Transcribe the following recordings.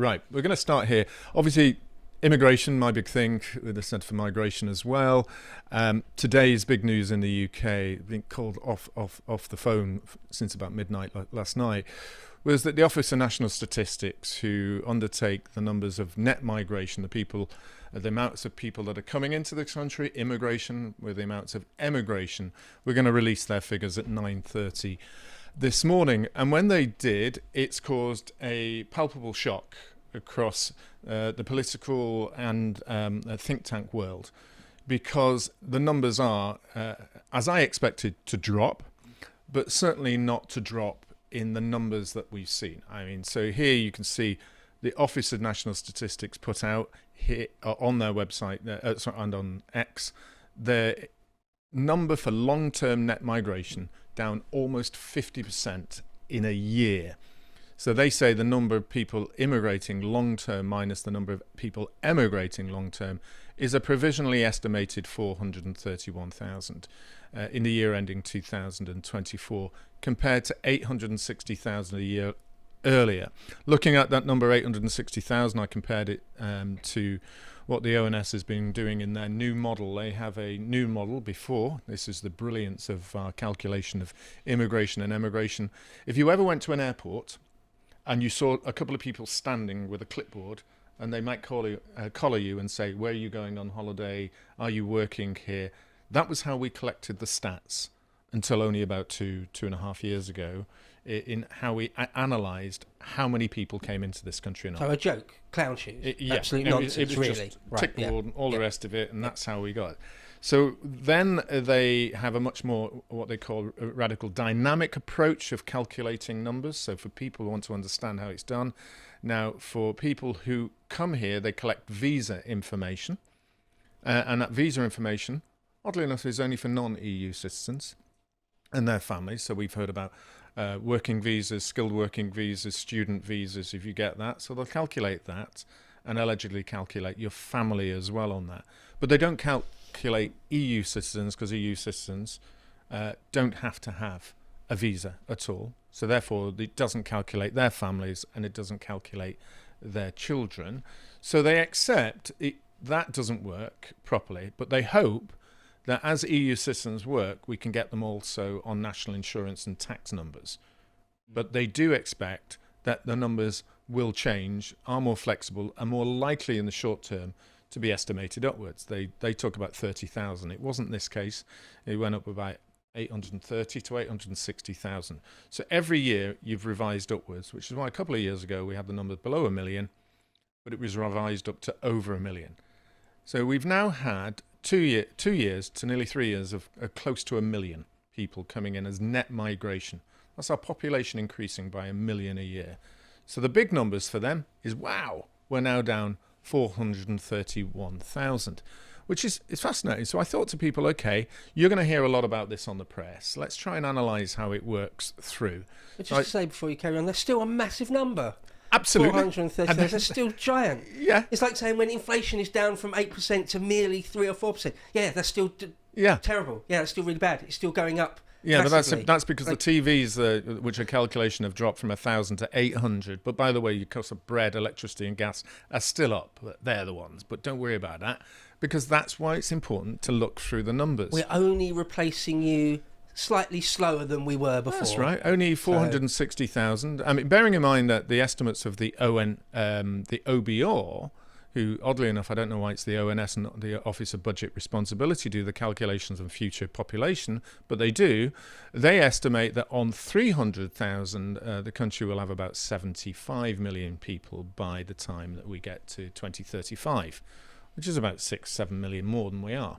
Right, we're going to start here. Obviously, immigration, my big thing, with the Centre for Migration as well. Today's big news in the UK, being called off the phone since about midnight last night, was that the Office of National Statistics, who undertake the numbers of net migration, the amounts of people that are coming into the country, immigration, with the amounts of emigration, we're going to release their figures at 9:30 this morning. And when they did, it's caused a palpable shock across the political and think tank world, because the numbers are, as I expected, to drop, but certainly not to drop in the numbers that we've seen. I mean, so here you can see the Office of National Statistics put out here on their website and on X, their number for long-term net migration down almost 50% in a year. So they say the number of people immigrating long-term minus the number of people emigrating long-term is a provisionally estimated 431,000 in the year ending 2024, compared to 860,000 a year earlier. Looking at that number, 860,000, I compared it to what the ONS has been doing in their new model. They have a new model before. This is the brilliance of calculation of immigration and emigration. If you ever went to an airport and you saw a couple of people standing with a clipboard, and they might collar you and say, where are you going on holiday? Are you working here? That was how we collected the stats until only about two and a half years ago, in how we analysed how many people came into this country. And so a joke, clown shoes, yeah, absolute nonsense, it was really. Just tickboard and all the rest of it, and that's how we got it. So then they have a much more what they call a radical dynamic approach of calculating numbers. So for people who want to understand how it's done, now for people who come here, they collect visa information, and that visa information, oddly enough, is only for non-EU citizens and their families. So we've heard about working visas, skilled working visas, student visas, if you get that. So they'll calculate that and allegedly calculate your family as well on that. But they don't calculate EU citizens, because EU citizens don't have to have a visa at all. So therefore, it doesn't calculate their families and it doesn't calculate their children. So they accept that doesn't work properly, but they hope that as EU citizens work, we can get them also on national insurance and tax numbers. But they do expect that the numbers will change, are more flexible, and more likely in the short term to be estimated upwards. They talk about 30,000. It wasn't this case. It went up about 830 to 860,000. So every year you've revised upwards, which is why a couple of years ago we had the numbers below 1 million, but it was revised up to over 1 million. So we've now had 2 years to nearly 3 years of close to 1 million people coming in as net migration. That's our population increasing by 1 million a year. So the big numbers for them is, wow, we're now down 431,000, which is fascinating. So I thought to people, okay, you're going to hear a lot about this on the press. Let's try and analyse how it works through. But just to say before you carry on, there's still a massive number. Absolutely. 430,000, that's still giant. Yeah. It's like saying when inflation is down from 8% to merely 3 or 4%. Yeah, that's still terrible. Yeah, that's still really bad. It's still going up. Yeah, massively. but that's because the TVs, which are calculation, have dropped from 1,000 to 800. But by the way, your cost of bread, electricity and gas are still up. They're the ones. But don't worry about that, because that's why it's important to look through the numbers. We're only replacing you slightly slower than we were before. That's right. Only 460,000. I mean, bearing in mind that the estimates of the OBR, who, oddly enough, I don't know why it's the ONS and not the Office of Budget Responsibility, do the calculations on future population, but they do. They estimate that on 300,000, the country will have about 75 million people by the time that we get to 2035, which is about 6-7 million more than we are.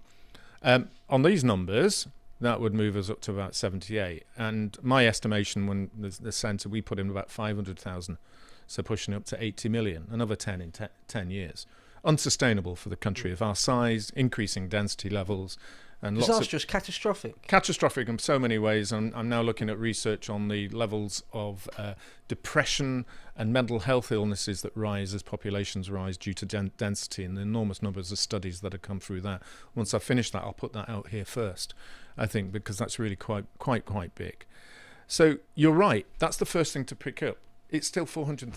On these numbers, that would move us up to about 78. And my estimation, when the centre, we put in about 500,000, so pushing up to 80 million, another 10 in 10 years. Unsustainable for the country of our size, increasing density levels. And disastrous, catastrophic. Catastrophic in so many ways. I'm now looking at research on the levels of depression and mental health illnesses that rise as populations rise due to density, and the enormous numbers of studies that have come through that. Once I finish that, I'll put that out here first, I think, because that's really quite big. So you're right. That's the first thing to pick up. it's still 400,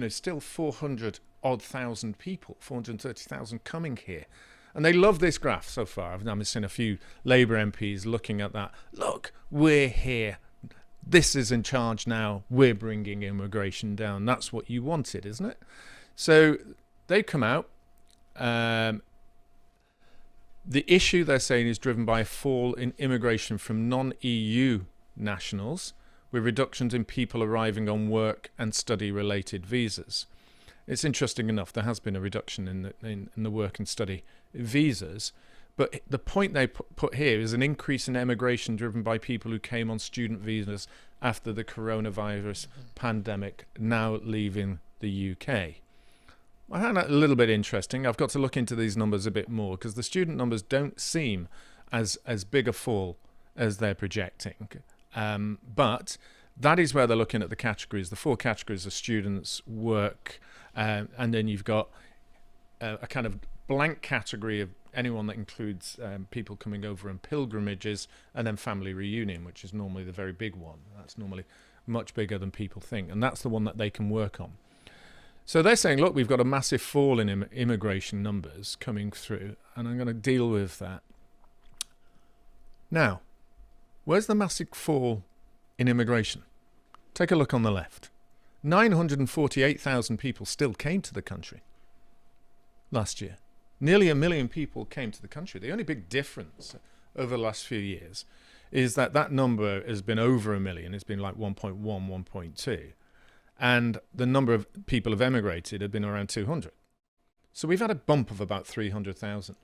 still 400 odd thousand people, 430,000 coming here. And they love this graph so far. I've seen a few Labour MPs looking at that. Look, we're here. This is in charge now. We're bringing immigration down. That's what you wanted, isn't it? So they come out. The issue, they're saying, is driven by a fall in immigration from non-EU nationals, with reductions in people arriving on work and study-related visas. It's interesting enough, there has been a reduction in the work and study visas, but the point they put here is an increase in emigration driven by people who came on student visas after the coronavirus pandemic, now leaving the UK. I found that a little bit interesting. I've got to look into these numbers a bit more, because the student numbers don't seem as big a fall as they're projecting. But that is where they're looking at the categories. The 4 categories are students, work, and then you've got a kind of blank category of anyone that includes people coming over on pilgrimages, and then family reunion, which is normally the very big one. That's normally much bigger than people think, and that's the one that they can work on. So they're saying, look, we've got a massive fall in immigration numbers coming through, and I'm going to deal with that. Now, where's the massive fall in immigration? Take a look on the left. 948,000 people still came to the country last year. Nearly 1 million people came to the country. The only big difference over the last few years is that number has been over 1 million. It's been like 1.1, 1.2. And the number of people who have emigrated have been around 200. So we've had a bump of about 300,000,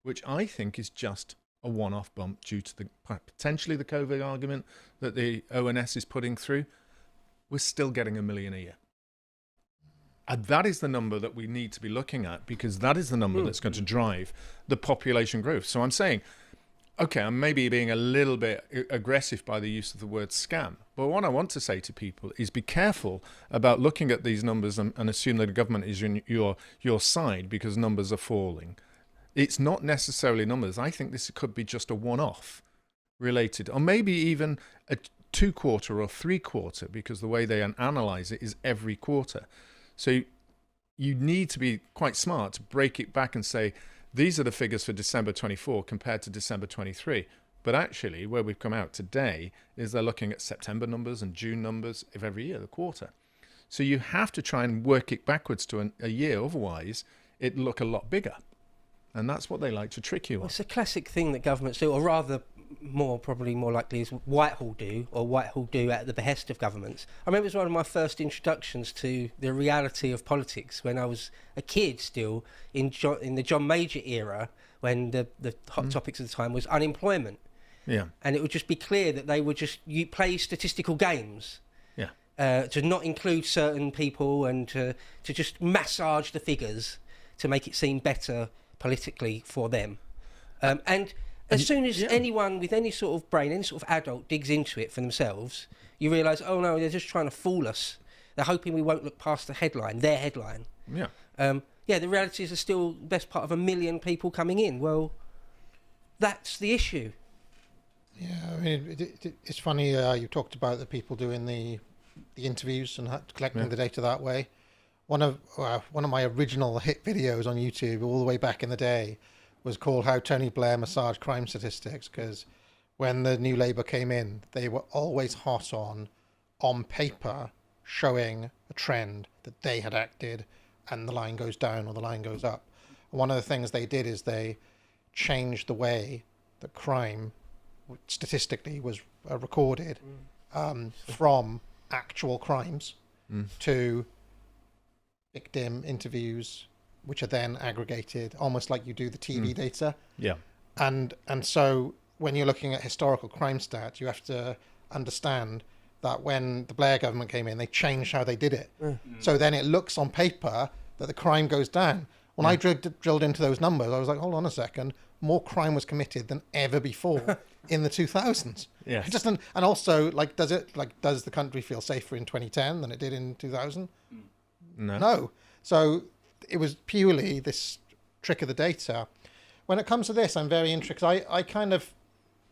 which I think is just a one-off bump due to potentially the COVID argument that the ONS is putting through. We're still getting 1 million a year. And that is the number that we need to be looking at, because that is the number that's going to drive the population growth. So I'm saying, okay, I'm maybe being a little bit aggressive by the use of the word scam. But what I want to say to people is be careful about looking at these numbers and assume that the government is on your side because numbers are falling. It's not necessarily numbers. I think this could be just a one-off related, or maybe even a 2-quarter or 3-quarter, because the way they analyze it is every quarter. So you need to be quite smart to break it back and say, these are the figures for December 24 compared to December 23. But actually, where we've come out today is they're looking at September numbers and June numbers of every year, the quarter. So you have to try and work it backwards to a year. Otherwise, it'd look a lot bigger. And that's what they like to trick you on. It's a classic thing that governments do, or rather, probably more likely is Whitehall do, or Whitehall do at the behest of governments. I remember it was one of my first introductions to the reality of politics when I was a kid still, in the John Major era, when the hot topics at the time was unemployment. Yeah. And it would just be clear that they would just play statistical games. Yeah. To not include certain people and to just massage the figures to make it seem better politically for them. And as soon as anyone with any sort of brain, any sort of adult digs into it for themselves, you realise, oh no, they're just trying to fool us. They're hoping we won't look past the headline, their headline. Yeah. The reality is there's still the best part of 1 million people coming in. Well, that's the issue. Yeah, I mean, it's funny you talked about the people doing the interviews and collecting the data that way. One of my original hit videos on YouTube all the way back in the day was called How Tony Blair Massaged Crime Statistics, because when the new Labour came in, they were always hot on paper, showing a trend that they had acted and the line goes down or the line goes up. And one of the things they did is they changed the way that crime statistically was recorded from actual crimes to victim interviews, which are then aggregated almost like you do the TV data. Yeah. And so when you're looking at historical crime stats, you have to understand that when the Blair government came in, they changed how they did it. So then it looks on paper that the crime goes down. When I drilled into those numbers, I was like, hold on a second, more crime was committed than ever before in the 2000s. Yes. And also, does the country feel safer in 2010 than it did in 2000? No. So it was purely this trick of the data. When it comes to this, I'm very interested. I kind of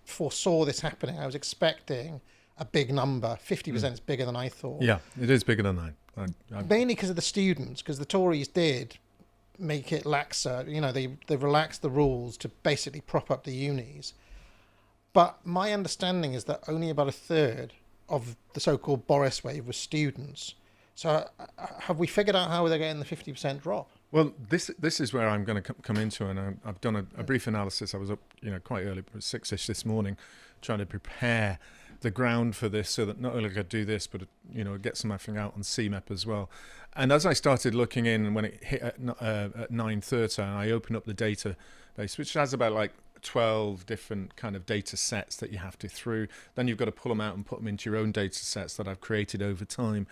foresaw this happening. I was expecting a big number. 50% is bigger than I thought. Yeah, it is bigger than that. Mainly because of the students, because the Tories did make it laxer. They relaxed the rules to basically prop up the unis. But my understanding is that only about a third of the so-called Boris wave was students. So have we figured out how they're getting the 50% drop? Well, this is where I'm going to come into, and I've done a brief analysis. I was up, quite early, 6ish this morning, trying to prepare the ground for this, so that not only could I do this, but get something out on CMEP as well. And as I started looking in, and when it hit at 9:30, I opened up the database, which has about like 12 different kind of data sets that you have to through. Then you've got to pull them out and put them into your own data sets that I've created over time.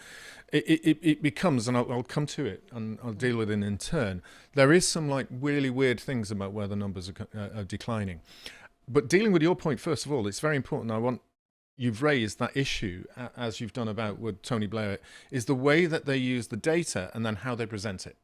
It becomes, and I'll come to it and I'll deal with it in turn. There is some like really weird things about where the numbers are declining. But dealing with your point, first of all, it's very important. You've raised that issue, as you've done about with Tony Blair, is the way that they use the data and then how they present it.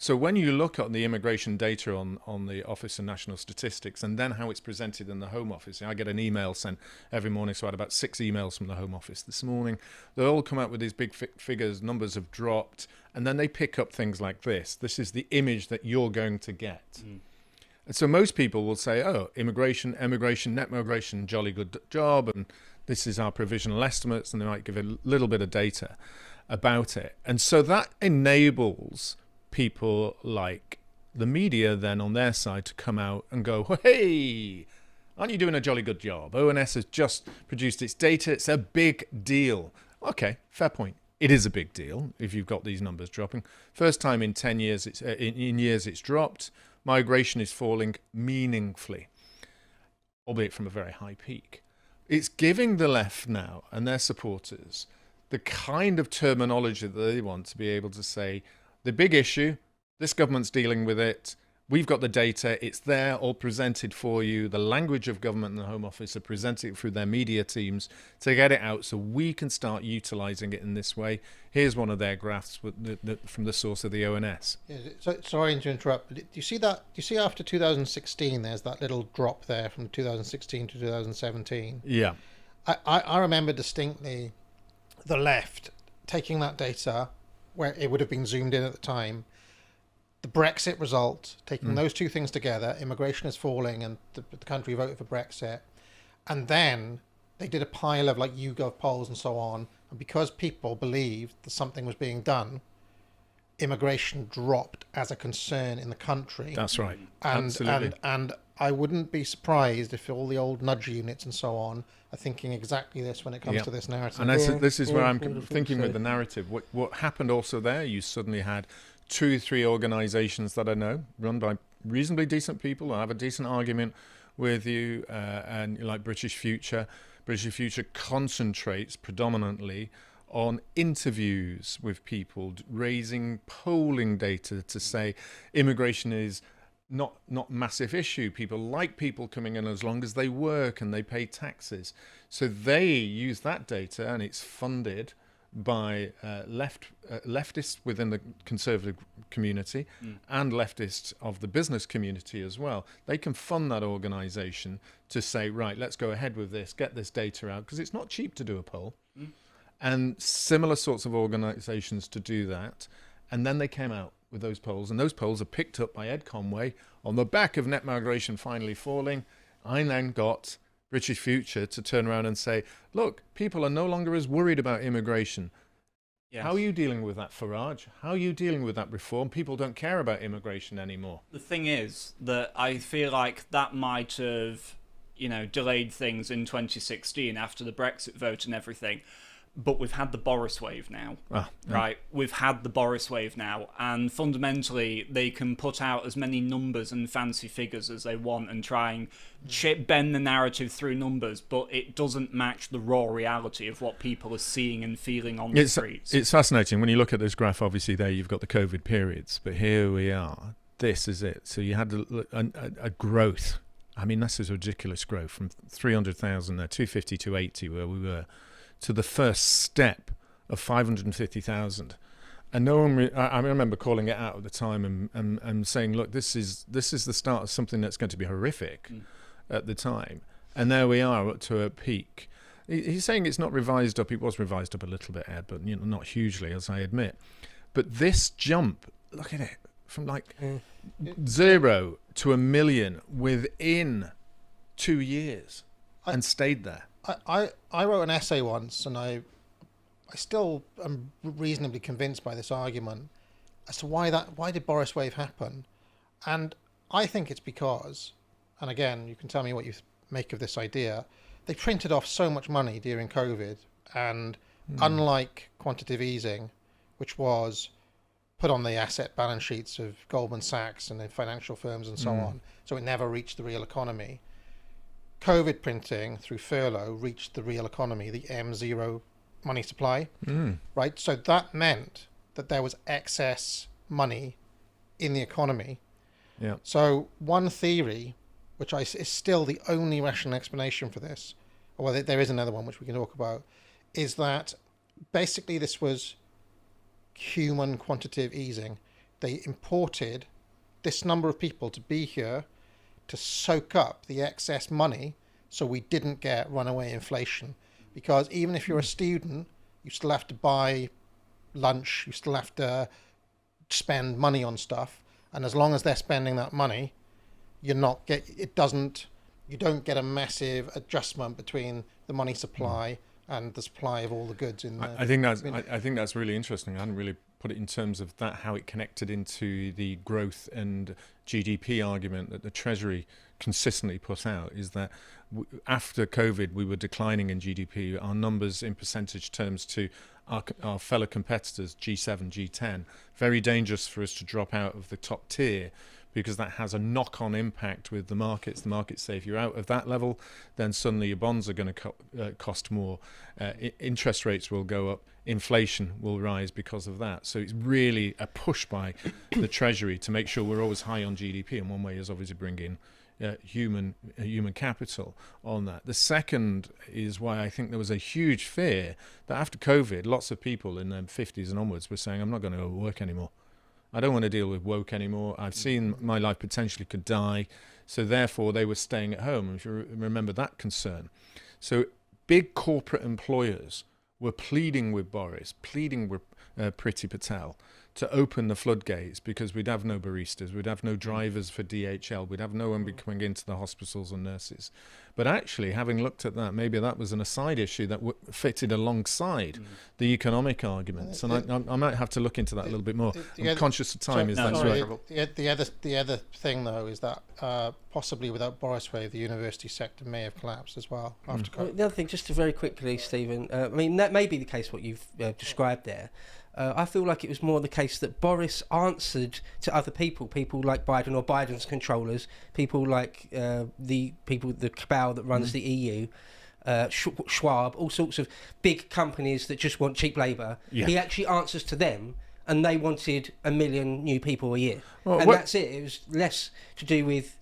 So when you look at the immigration data on the Office of National Statistics and then how it's presented in the Home Office, I get an email sent every morning, so I had about 6 emails from the Home Office this morning. They all come out with these big figures, numbers have dropped, and then they pick up things like this. This is the image that you're going to get. And so most people will say, oh, immigration, net migration, jolly good job, and this is our provisional estimates, and they might give a little bit of data about it. And so that enables people like the media then on their side to come out and go, hey, aren't you doing a jolly good job? ONS has just produced its data. It's a big deal. Okay, fair point. It is a big deal if you've got these numbers dropping. First time in 10 years, in years it's dropped. Migration is falling meaningfully, albeit from a very high peak. It's giving the left now and their supporters the kind of terminology that they want to be able to say, the big issue, this government's dealing with it, we've got the data, it's there, all presented for you. The language of government and the Home Office are presenting it through their media teams to get it out so we can start utilising it in this way. Here's one of their graphs from the source of the ONS. Yeah, sorry to interrupt, but do you see that? Do you see after 2016 there's that little drop there from 2016 to 2017? Yeah. I remember distinctly the left taking that data where it would have been zoomed in at the time, the Brexit result, taking those two things together, immigration is falling and the country voted for Brexit, and then they did a pile of like YouGov polls and so on, and because people believed that something was being done, immigration dropped as a concern in the country. That's right. And, Absolutely. And I wouldn't be surprised if all the old nudge units and so on are thinking exactly this when it comes to this narrative. And this is where I'm thinking with the narrative. What happened also there, you suddenly had 2-3 organisations that I know, run by reasonably decent people, I have a decent argument with you, and like British Future. British Future concentrates predominantly on interviews with people, raising polling data to say immigration is not massive issue. People like people coming in as long as they work and they pay taxes. So they use that data, and it's funded by leftists within the conservative community and leftists of the business community as well. They can fund that organisation to say, right, let's go ahead with this, get this data out, because it's not cheap to do a poll. And similar sorts of organisations to do that. And then they came out with those polls, and those polls are picked up by Ed Conway on the back of net migration finally falling. I then got British Future to turn around and say, look, people are no longer as worried about immigration. Yes. How are you dealing with that, Farage? How are you dealing with that reform? People don't care about immigration anymore. The thing is that I feel like that might have, delayed things in 2016 after the Brexit vote and everything. But we've had the Boris wave now, right? We've had the Boris wave now, and fundamentally they can put out as many numbers and fancy figures as they want and try and bend the narrative through numbers, but it doesn't match the raw reality of what people are seeing and feeling on the streets. It's fascinating. When you look at this graph, obviously there you've got the COVID periods, but here we are. This is it. So you had a growth. I mean, this is a ridiculous growth from 300,000 there, 250 to 80 where we were, to the first step of 550,000, and no one. I remember calling it out at the time and saying, "Look, this is the start of something that's going to be horrific," at the time. And there we are up to a peak. He's saying it's not revised up. It was revised up a little bit, Ed, but not hugely, as I admit. But this jump, look at it, from like 0 to 1 million within 2 years, and stayed there. I wrote an essay once, and I still am reasonably convinced by this argument as to why did Boris wave happen, and I think it's because, and again, you can tell me what you make of this idea. They printed off so much money during COVID, and unlike quantitative easing, which was put on the asset balance sheets of Goldman Sachs and the financial firms and so on, so it never reached the real economy. COVID printing through furlough reached the real economy, the M0 money supply, right? So that meant that there was excess money in the economy. Yeah. So one theory, which is still the only rational explanation for this, or there is another one which we can talk about, is that basically this was human quantitative easing. They imported this number of people to be here to soak up the excess money so we didn't get runaway inflation. Because even if you're a student, you still have to buy lunch, you still have to spend money on stuff, and as long as they're spending that money, you don't get a massive adjustment between the money supply and the supply of all the goods in there. I think that's really interesting. I hadn't really put it in terms of that, how it connected into the growth and GDP argument that the Treasury consistently put out, is that after COVID we were declining in GDP. Our numbers in percentage terms to our fellow competitors, G7, G10, very dangerous for us to drop out of the top tier, because that has a knock-on impact with the markets. The markets say if you're out of that level, then suddenly your bonds are going to cost more. Interest rates will go up. Inflation will rise because of that. So it's really a push by the Treasury to make sure we're always high on GDP. And one way is obviously bringing human capital on that. The second is why I think there was a huge fear that after COVID, lots of people in their 50s and onwards were saying, I'm not going to go work anymore. I don't want to deal with woke anymore. I've seen my life potentially could die. So therefore, they were staying at home. If you remember that concern. So big corporate employers were pleading with Boris, pleading with Priti Patel to open the floodgates, because we'd have no baristas, we'd have no drivers for DHL, we'd have no one coming into the hospitals and nurses. But actually, having looked at that, maybe that was an aside issue that fitted alongside the economic arguments. And I might have to look into that a little bit more. I'm conscious of time. The other thing, though, is that possibly without Boris wave, the university sector may have collapsed as well after COVID. The other thing, just to very quickly, Stephen, I mean, that may be the case what you've described there. I feel like it was more the case that Boris answered to other people like Biden or Biden's controllers, people like the cabal that runs the EU, Schwab, all sorts of big companies that just want cheap labour. Yeah. He actually answers to them, and they wanted 1 million new people a year. Well, and that's it. It was less to do with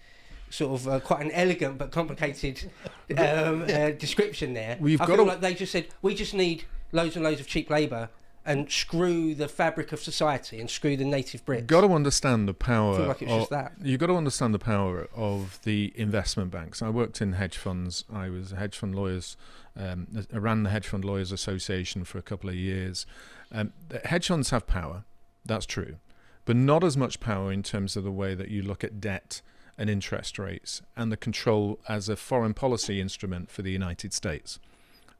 sort of quite an elegant but complicated description there. I feel like they just said, we just need loads and loads of cheap labour, and screw the fabric of society and screw the native Brits. You've got to understand the power. I feel like it's just that. You've got to understand the power of the investment banks. I worked in hedge funds. I was a hedge fund lawyers. I ran the Hedge Fund Lawyers Association for a couple of years. Hedge funds have power, that's true, but not as much power in terms of the way that you look at debt and interest rates and the control as a foreign policy instrument for the United States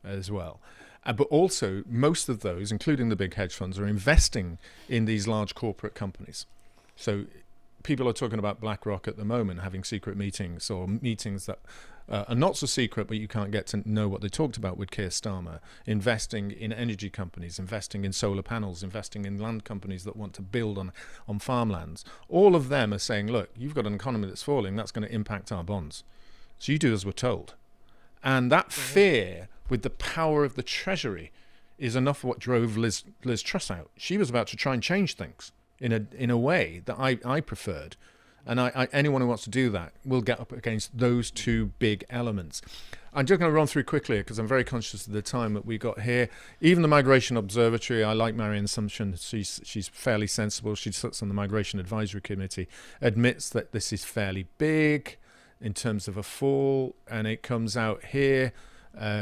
as well. But also, most of those, including the big hedge funds, are investing in these large corporate companies. So people are talking about BlackRock at the moment having secret meetings, or meetings that are not so secret, but you can't get to know what they talked about with Keir Starmer, investing in energy companies, investing in solar panels, investing in land companies that want to build on farmlands. All of them are saying, look, you've got an economy that's falling, that's going to impact our bonds. So you do as we're told. And that fear with the power of the Treasury is enough what drove Liz Truss out. She was about to try and change things in a way that I preferred. And anyone who wants to do that will get up against those two big elements. I'm just going to run through quickly because I'm very conscious of the time that we got here. Even the Migration Observatory, I like Marion Sumption. She's fairly sensible. She sits on the Migration Advisory Committee, admits that this is fairly big in terms of a fall, and it comes out here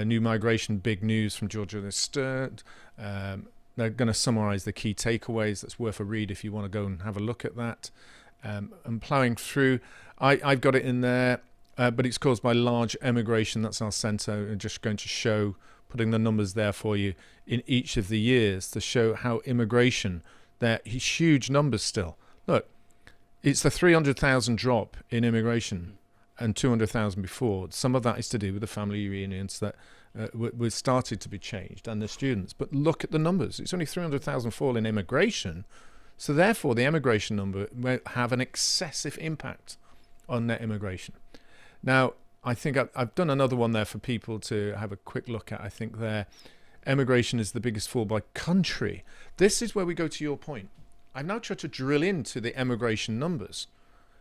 New migration, big news from Georgia Stern. They're going to summarise the key takeaways. That's worth a read if you want to go and have a look at that. And ploughing through, I've got it in there, but it's caused by large emigration. That's our centre. And just going to show, putting the numbers there for you in each of the years to show how immigration, they're huge numbers still. Look, it's the 300,000 drop in immigration and 200,000 before. Some of that is to do with the family reunions that were started to be changed and the students. But look at the numbers. It's only 300,000 fall in immigration. So therefore, the emigration number will have an excessive impact on net immigration. Now, I think I've done another one there for people to have a quick look at. I think there, emigration is the biggest fall by country. This is where we go to your point. I've now tried to drill into the emigration numbers.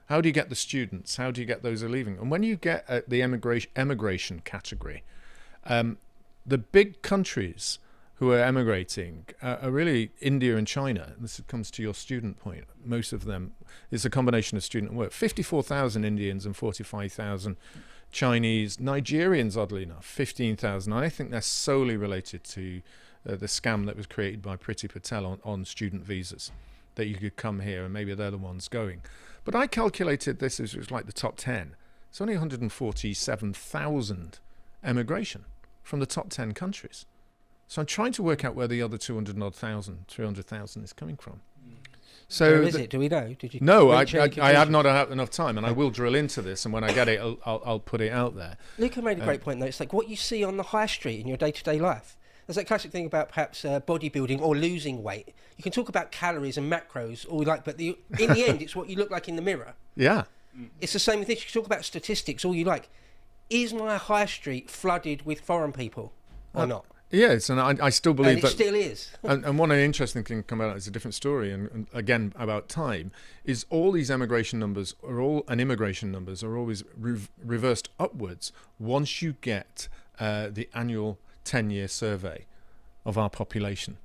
How do you get the students? How do you get those who are leaving? And when you get at the emigration category, the big countries who are emigrating are really India and China. This comes to your student point. Most of them is a combination of student and work. 54,000 Indians and 45,000 Chinese. Nigerians, oddly enough, 15,000. I think they're solely related to the scam that was created by Priti Patel on student visas, that you could come here and maybe they're the ones going. But I calculated this as it was like the top 10. It's only 147,000 emigration from the top 10 countries. So I'm trying to work out where the other 300,000 is coming from. So where is it? Do we know? Did you? No, I have not had enough time, and I will drill into this. And when I get it, I'll put it out there. Luca made a great point, though. It's like what you see on the high street in your day-to-day life. There's that classic thing about perhaps bodybuilding or losing weight. You can talk about calories and macros all you like, but in the end, it's what you look like in the mirror. Yeah. It's the same with this. You can talk about statistics all you like. Is my high street flooded with foreign people or not? Yes, and I still believe that. And it still is. And one interesting thing come out is a different story, and again about time, is all these immigration numbers are always reversed upwards once you get the annual 10-year survey of our population.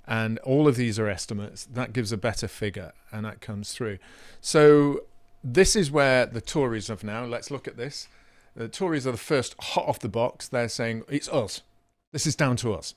And all of these are estimates. That gives a better figure, and that comes through. So this is where the Tories have now. Let's look at this. The Tories are the first hot off the box. They're saying, it's us. This is down to us.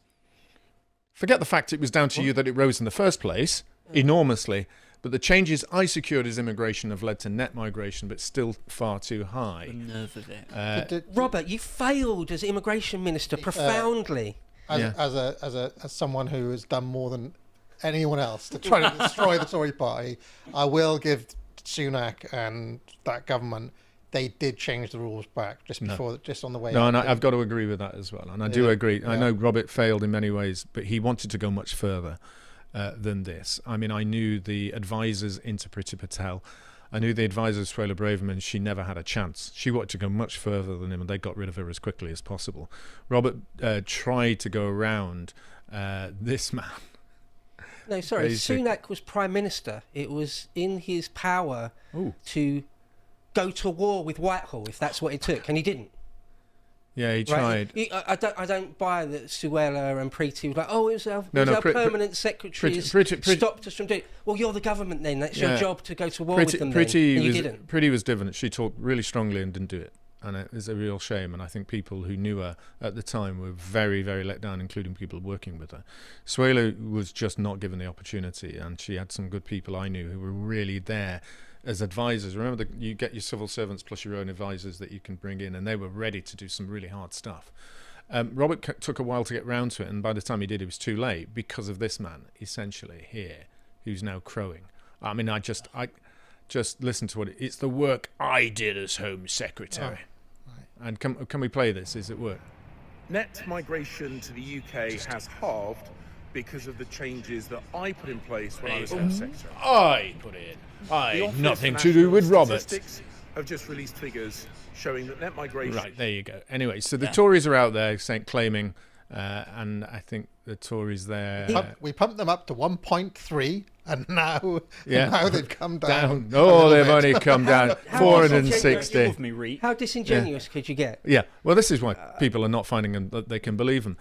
Forget the fact it was down to you that it rose in the first place, enormously, but the changes I secured as immigration have led to net migration, but still far too high. The nerve of it. Robert, you failed as immigration minister profoundly. As someone who has done more than anyone else to try to destroy the Tory party, I will give Sunak and that government, they did change the rules back just before, just on the way. No, and I've got to agree with that as well. And I do agree. I know Robert failed in many ways, but he wanted to go much further than this. I mean, I knew the advisors into Priti Patel. I knew the advisors to Suella Braverman. She never had a chance. She wanted to go much further than him, and they got rid of her as quickly as possible. Robert tried to go around this man. No, sorry. Sunak was Prime Minister. It was in his power to go to war with Whitehall if that's what it took, and he didn't. Yeah, he tried. Right? I don't buy that Suella and Priti was like, it was our permanent secretary stopped us from doing it. Well, you're the government then. That's your job to go to war with them. You didn't. Priti was different. She talked really strongly and didn't do it. And it is a real shame. And I think people who knew her at the time were very, very let down, including people working with her. Suella was just not given the opportunity, and she had some good people I knew who were really there as advisors. Remember, you get your civil servants plus your own advisors that you can bring in, and they were ready to do some really hard stuff. Robert took a while to get round to it, and by the time he did, it was too late because of this man, essentially, here, who's now crowing. I mean, I just listen to it's the work I did as Home Secretary. Oh, right. And can we play this? Is it work? Net migration to the UK has halved because of the changes that I put in place when I was Home Secretary. I put in. Nothing to do with Robert. Statistics have just released figures showing that net migration... Right, there you go. Anyway, so the Tories are out there claiming, and I think the Tories there... We pumped them up to 1.3, and now they've come down. Oh, they've only come down 460. How disingenuous could you get? Yeah, well, this is why people are not finding them that they can believe them.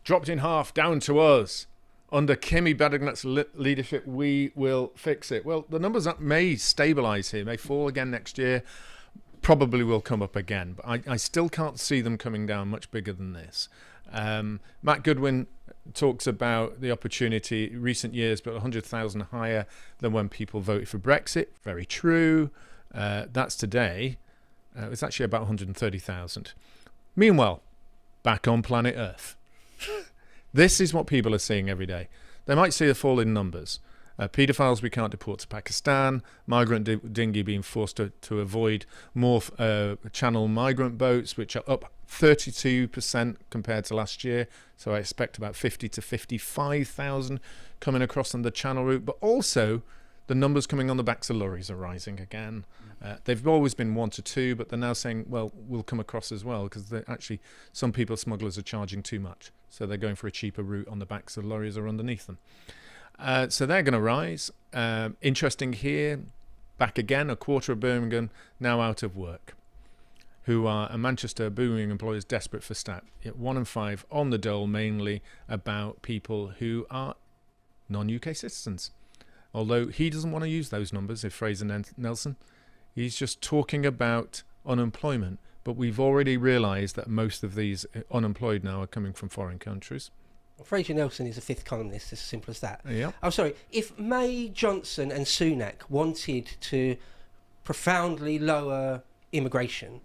Dropped in half, down to us. Under Kimi Badagnut's leadership, we will fix it. Well, the numbers may stabilise here, may fall again next year. probably will come up again, but I still can't see them coming down much bigger than this. Matt Goodwin talks about the opportunity recent years, but 100,000 higher than when people voted for Brexit. Very true. That's today. It's actually about 130,000. Meanwhile, back on planet Earth. This is what people are seeing every day. They might see a fall in numbers. Paedophiles we can't deport to Pakistan, migrant dinghy being forced to avoid more channel migrant boats, which are up 32% compared to last year. So I expect about 50 to 55,000 coming across on the channel route. But also the numbers coming on the backs of lorries are rising again. They've always been 1 to 2, but they're now saying, well, we'll come across as well, because actually some people, smugglers, are charging too much. So they're going for a cheaper route on the backs of lorries or underneath them. So they're going to rise. Interesting here, back again, a quarter of Birmingham now out of work, who are a Manchester booming employers desperate for staff. Yet 1 in 5 on the dole, mainly about people who are non-UK citizens. Although he doesn't want to use those numbers, if Fraser Nelson. He's just talking about unemployment. But we've already realised that most of these unemployed now are coming from foreign countries. Fraser Nelson is a fifth columnist, as simple as that. Yeah. I'm sorry, if May, Johnson and Sunak wanted to profoundly lower immigration,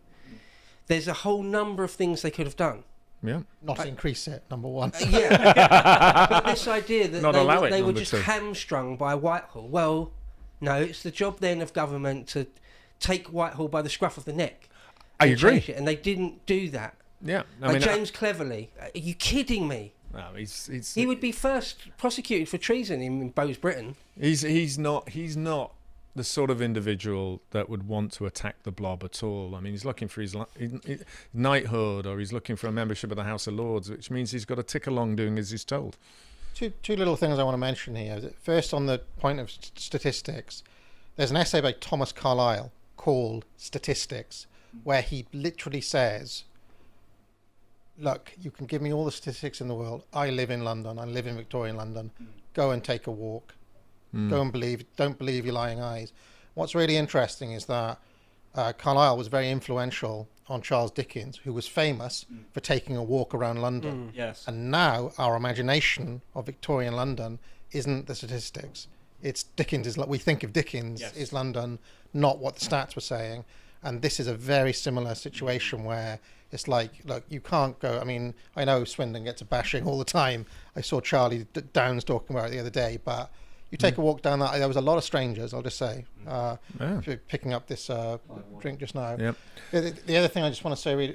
there's a whole number of things they could have done. Yeah. Not increase it, number one. Yeah. But this idea that they were just 2. hamstrung by Whitehall, well, no, it's the job then of government to take Whitehall by the scruff of the neck. I agree. It, and they didn't do that. Yeah. James Cleverly, are you kidding me? No, he would be first prosecuted for treason in Bowes Britain. He's not the sort of individual that would want to attack the blob at all. I mean, he's looking for his knighthood, or he's looking for a membership of the House of Lords, which means he's got to tick along doing as he's told. Two little things I want to mention here. First, on the point of statistics, there's an essay by Thomas Carlyle called Statistics, where he literally says, look, you can give me all the statistics in the world. I live in London. I live in Victorian London. Go and take a walk. Go and don't believe your lying eyes. What's really interesting is that Carlyle was very influential on Charles Dickens, who was famous for taking a walk around London. Yes. And now our imagination of Victorian London isn't the statistics. It's Dickens. We think of Dickens is London, not what the stats were saying. And this is a very similar situation where it's like, look, you can't go. I mean, I know Swindon gets a bashing all the time. I saw Charlie Downs talking about it the other day, but you take a walk down that. There was a lot of strangers, I'll just say, picking up this drink just now. Yep. The other thing I just want to say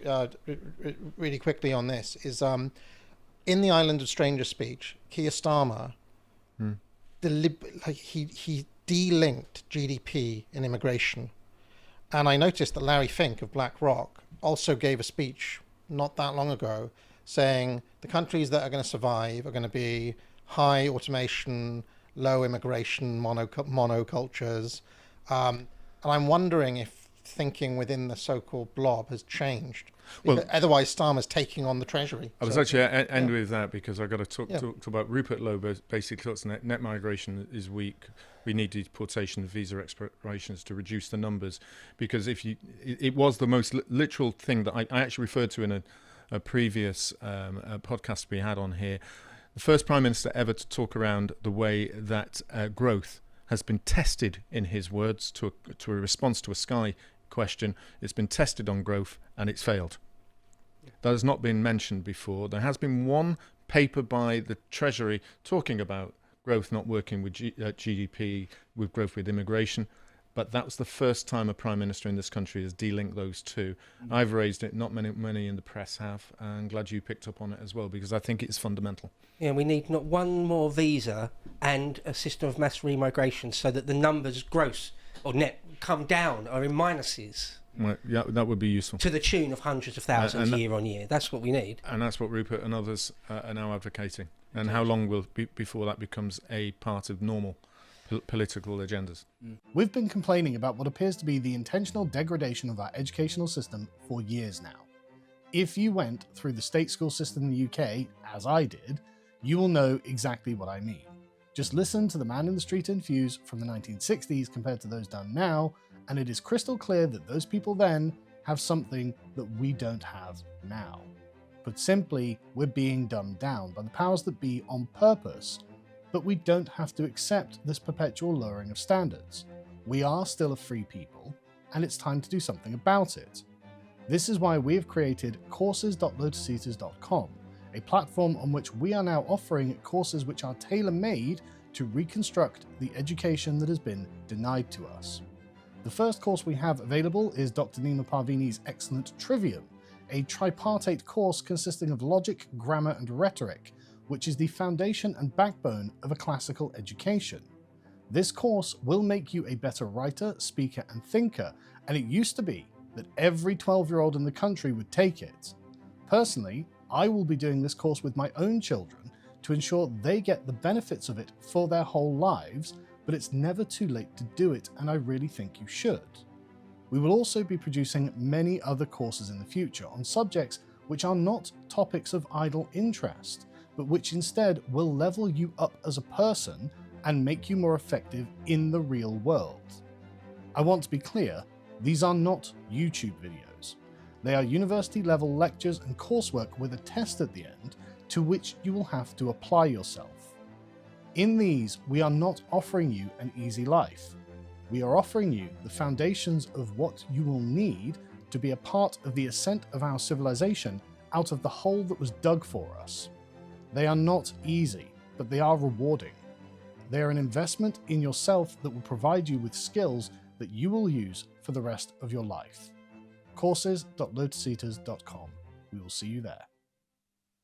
really quickly on this is in the Island of Stranger speech, Keir Starmer, he de-linked GDP and immigration. And I noticed that Larry Fink of BlackRock also gave a speech not that long ago saying the countries that are going to survive are going to be high automation, low immigration, monocultures. And I'm wondering if thinking within the so-called blob has changed. Well, otherwise, Starmer's taking on the Treasury. I was actually end with that because I've got to talk about Rupert Lowe. Basically, thoughts net migration is weak. We need deportation of visa expirations to reduce the numbers, because it was the most literal thing that I actually referred to in a previous podcast we had on here. The first Prime Minister ever to talk around the way that growth has been tested, in his words, to a response to a Sky question. It's been tested on growth and it's failed. That has not been mentioned before. There has been one paper by the Treasury talking about growth not working with GDP, with growth with immigration, but that was the first time a Prime Minister in this country has de-linked those two. I've raised it, not many in the press have, and I'm glad you picked up on it as well, because I think it's fundamental. Yeah, we need not one more visa and a system of mass remigration so that the numbers gross or net come down or in minuses. Well, yeah, that would be useful. To the tune of hundreds of thousands year on year. That's what we need. And that's what Rupert and others are now advocating. And how long will be before that becomes a part of normal political agendas? We've been complaining about what appears to be the intentional degradation of our educational system for years now. If you went through the state school system in the UK, as I did, you will know exactly what I mean. Just listen to the man in the street interviews from the 1960s compared to those done now, and it is crystal clear that those people then have something that we don't have now. Put simply, we're being dumbed down by the powers that be on purpose, but we don't have to accept this perpetual lowering of standards. We are still a free people, and it's time to do something about it. This is why we have created courses.lotuseaters.com, a platform on which we are now offering courses which are tailor-made to reconstruct the education that has been denied to us. The first course we have available is Dr. Nima Parvini's Excellent Trivium, a tripartite course consisting of logic, grammar, and rhetoric, which is the foundation and backbone of a classical education. This course will make you a better writer, speaker, and thinker, and it used to be that every 12-year-old in the country would take it. Personally, I will be doing this course with my own children to ensure they get the benefits of it for their whole lives, but it's never too late to do it, and I really think you should. We will also be producing many other courses in the future on subjects which are not topics of idle interest, but which instead will level you up as a person and make you more effective in the real world. I want to be clear, these are not YouTube videos. They are university-level lectures and coursework with a test at the end to which you will have to apply yourself. In these, we are not offering you an easy life. We are offering you the foundations of what you will need to be a part of the ascent of our civilization out of the hole that was dug for us. They are not easy, but they are rewarding. They are an investment in yourself that will provide you with skills that you will use for the rest of your life. Courses.lotuseaters.com. We will see you there.